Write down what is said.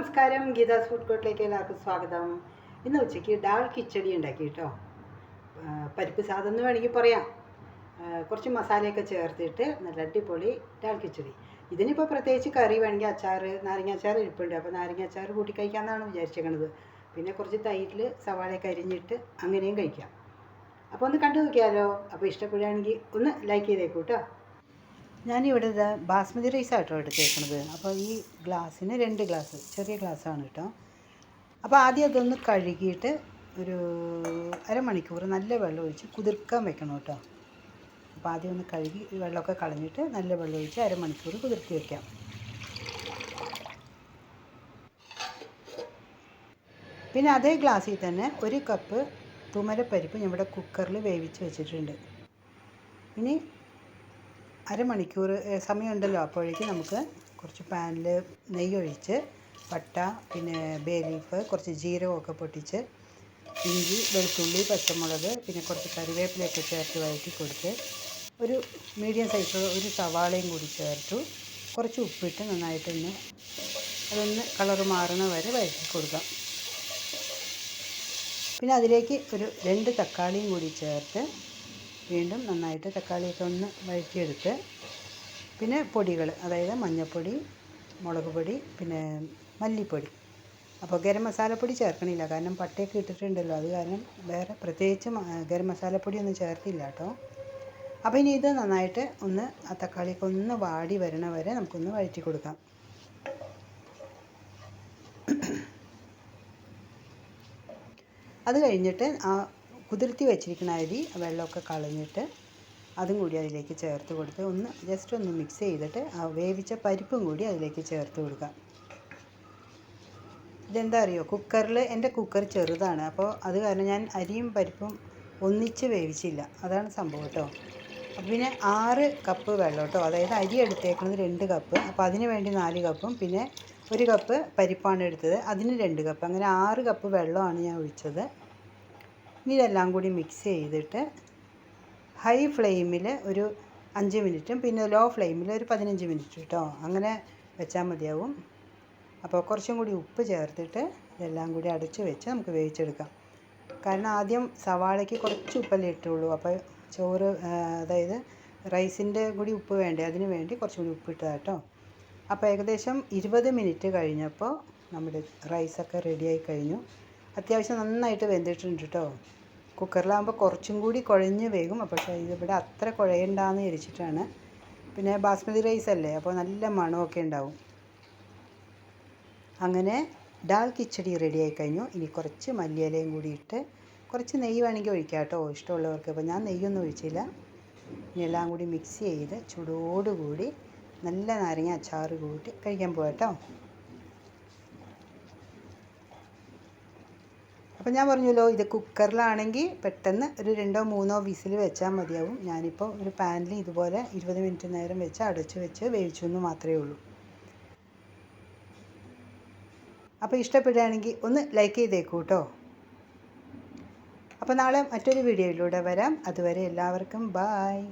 നമസ്കാരം, ഗീതാസ് ഫുഡ് കോർട്ടിലേക്ക് എല്ലാവർക്കും സ്വാഗതം. ഇന്ന് ഉച്ചയ്ക്ക് ഡാൾ കിച്ചടി ഉണ്ടാക്കി കേട്ടോ. പരിപ്പ് സാധനം എന്ന് വേണമെങ്കിൽ പറയാം. കുറച്ച് മസാലയൊക്കെ ചേർത്തിട്ട് നല്ല അടിപൊളി ഡാൾ കിച്ചടി. ഇതിനിപ്പോൾ പ്രത്യേകിച്ച് കറി വേണമെങ്കിൽ അച്ചാർ, നാരങ്ങ അച്ചാർ ഇരിപ്പുണ്ട്. അപ്പോൾ നാരങ്ങ അച്ചാർ കൂട്ടി കഴിക്കാമെന്നാണ് വിചാരിച്ചേക്കണത്. പിന്നെ കുറച്ച് തൈരിൽ സവാളയൊക്കെ അരിഞ്ഞിട്ട് അങ്ങനെയും കഴിക്കാം. അപ്പോൾ ഒന്ന് കണ്ടു നോക്കിയാലോ. അപ്പോൾ ഇഷ്ടപ്പെടുകയാണെങ്കിൽ ഒന്ന് ലൈക്ക് ചെയ്തേക്കൂ കേട്ടോ. ഞാനിവിടെ ബാസ്മതി റൈസാട്ടോ എടുത്തേക്കണത്. അപ്പോൾ ഈ ഗ്ലാസ്സിന് 2 ഗ്ലാസ്, ചെറിയ ഗ്ലാസ്സാണ് കേട്ടോ. അപ്പോൾ ആദ്യം അതൊന്ന് കഴുകിയിട്ട് ഒരു അരമണിക്കൂർ നല്ല വെള്ളം ഒഴിച്ച് കുതിർക്കാൻ വെക്കണം കേട്ടോ. അപ്പോൾ ആദ്യം ഒന്ന് കഴുകി വെള്ളമൊക്കെ കളഞ്ഞിട്ട് നല്ല വെള്ളം ഒഴിച്ച് അരമണിക്കൂർ കുതിർത്തി വയ്ക്കാം. പിന്നെ അതേ ഗ്ലാസ്സിൽ തന്നെ 1 കപ്പ് തുമരപ്പരിപ്പ് നമ്മുടെ കുക്കറിൽ വേവിച്ച് വെച്ചിട്ടുണ്ട്. ഇനി അരമണിക്കൂർ സമയമുണ്ടല്ലോ, അപ്പോഴേക്കും നമുക്ക് കുറച്ച് പാനിൽ നെയ്യ് ഒഴിച്ച് പട്ട, പിന്നെ ബേ ലീഫ്, കുറച്ച് ജീരകമൊക്കെ പൊട്ടിച്ച്, ഇഞ്ചി, വെളുത്തുള്ളി, പച്ചമുളക്, പിന്നെ കുറച്ച് കറിവേപ്പിലയൊക്കെ ചേർത്ത് വഴറ്റി കൊടുത്ത് ഒരു മീഡിയം സൈസ് ഒരു സവാളയും കൂടി ചേർത്തു കുറച്ച് ഉപ്പിട്ട് നന്നായിട്ടൊന്ന് അതൊന്ന് കളർ മാറുന്ന വരെ വഴറ്റി കൊടുക്കാം. പിന്നെ അതിലേക്ക് ഒരു 2 തക്കാളിയും കൂടി ചേർത്ത് വീണ്ടും നന്നായിട്ട് തക്കാളിയൊക്കെ ഒന്ന് വഴറ്റിയെടുത്ത് പിന്നെ പൊടികൾ, അതായത് മഞ്ഞൾപ്പൊടി, മുളക് പൊടി, പിന്നെ മല്ലിപ്പൊടി. അപ്പോൾ ഗരം മസാലപ്പൊടി ചേർക്കണില്ല, കാരണം പട്ടയൊക്കെ ഇട്ടിട്ടുണ്ടല്ലോ, അത് കാരണം വേറെ പ്രത്യേകിച്ച് ഗരം മസാലപ്പൊടിയൊന്നും ചേർത്തില്ല കേട്ടോ. അപ്പോൾ ഇനി ഇത് നന്നായിട്ട് ഒന്ന് ആ തക്കാളിയൊക്കെ ഒന്ന് വാടി വരണ വരെ നമുക്കൊന്ന് വഴറ്റി കൊടുക്കാം. അത് കഴിഞ്ഞിട്ട് ആ കുതിർത്തി വെച്ചിരിക്കുന്ന അരി വെള്ളമൊക്കെ കളഞ്ഞിട്ട് അതും കൂടി അതിലേക്ക് ചേർത്ത് കൊടുത്ത് ഒന്ന് ജസ്റ്റ് ഒന്ന് മിക്സ് ചെയ്തിട്ട് ആ വേവിച്ച പരിപ്പും കൂടി അതിലേക്ക് ചേർത്ത് കൊടുക്കാം. ഇതെന്താ അറിയോ, കുക്കറിൽ എൻ്റെ കുക്കർ ചെറുതാണ്, അപ്പോൾ അത് കാരണം ഞാൻ അരിയും പരിപ്പും ഒന്നിച്ച് വേവിച്ചില്ല, അതാണ് സംഭവം കേട്ടോ. അപ്പോൾ പിന്നെ 6 കപ്പ് വെള്ളം കേട്ടോ, അതായത് അരി എടുത്തേക്കുന്നത് 2 കപ്പ്, അപ്പോൾ അതിന് വേണ്ടി 4 കപ്പും പിന്നെ 1 കപ്പ് പരിപ്പാണ് എടുത്തത്, അതിന് 2 കപ്പ്, അങ്ങനെ 6 കപ്പ് വെള്ളമാണ് ഞാൻ ഒഴിച്ചത്. ഇനി ഇതെല്ലാം കൂടി മിക്സ് ചെയ്തിട്ട് ഹൈ ഫ്ലെയിമിൽ ഒരു 5 മിനിറ്റും പിന്നെ ലോ ഫ്ലെയിമിൽ ഒരു 15 മിനിറ്റ് കേട്ടോ, അങ്ങനെ വെച്ചാൽ മതിയാവും. അപ്പോൾ കുറച്ചും കൂടി ഉപ്പ് ചേർത്തിട്ട് ഇതെല്ലാം കൂടി അടച്ച് വെച്ച് നമുക്ക് വേവിച്ചെടുക്കാം. കാരണം ആദ്യം സവാളയ്ക്ക് കുറച്ച് ഉപ്പല്ലേ ഇട്ടുള്ളൂ, അപ്പോൾ ചോറ് അതായത് റൈസിൻ്റെ കൂടി ഉപ്പ് വേണ്ടേ, അതിന് വേണ്ടി കുറച്ചും കൂടി ഉപ്പിട്ടതാണ് കേട്ടോ. അപ്പോൾ ഏകദേശം 20 മിനിറ്റ് കഴിഞ്ഞപ്പോൾ നമ്മുടെ റൈസൊക്കെ റെഡിയായി കഴിഞ്ഞു. അത്യാവശ്യം നന്നായിട്ട് വെന്തിട്ടുണ്ട് കേട്ടോ. കുക്കറിലാകുമ്പോൾ കുറച്ചും കൂടി കുഴഞ്ഞ് വേകും, പക്ഷേ ഇതിവിടെ അത്ര കുഴയണ്ടെന്ന് വിചാരിച്ചിട്ടാണ്. പിന്നെ ബാസ്മതി റൈസ് അല്ലേ, അപ്പോൾ നല്ല മണമൊക്കെ ഉണ്ടാവും. അങ്ങനെ ഡാൽ കിച്ചടി റെഡിയായി കഴിഞ്ഞു. ഇനി കുറച്ച് മല്ലിയിലയും കൂടി ഇട്ട് കുറച്ച് നെയ്യ് വേണമെങ്കിൽ ഒഴിക്കാം കേട്ടോ, ഇഷ്ടമുള്ളവർക്ക്. അപ്പോൾ ഞാൻ നെയ്യൊന്നും ഒഴിച്ചില്ല. ഇനി എല്ലാം കൂടി മിക്സ് ചെയ്ത് ചൂടോടുകൂടി നല്ല നാരങ്ങ അച്ചാർ കൂട്ടി കഴിക്കാൻ പോകാം കേട്ടോ. അപ്പോൾ ഞാൻ പറഞ്ഞല്ലോ, ഇത് കുക്കറിലാണെങ്കിൽ പെട്ടെന്ന് ഒരു 2-3 വിസിൽ വെച്ചാൽ മതിയാവും. ഞാനിപ്പോൾ ഒരു പാനിൽ ഇതുപോലെ 20 മിനിറ്റ് നേരം വെച്ച് അടച്ച് വെച്ച് വേവിച്ചു എന്ന് മാത്രമേ ഉള്ളൂ. അപ്പോൾ ഇഷ്ടപ്പെടുകയാണെങ്കിൽ ഒന്ന് ലൈക്ക് ചെയ്തേക്കൂ കേട്ടോ. അപ്പോൾ നാളെ മറ്റൊരു വീഡിയോയിലൂടെ വരാം. അതുവരെ എല്ലാവർക്കും ബായ്.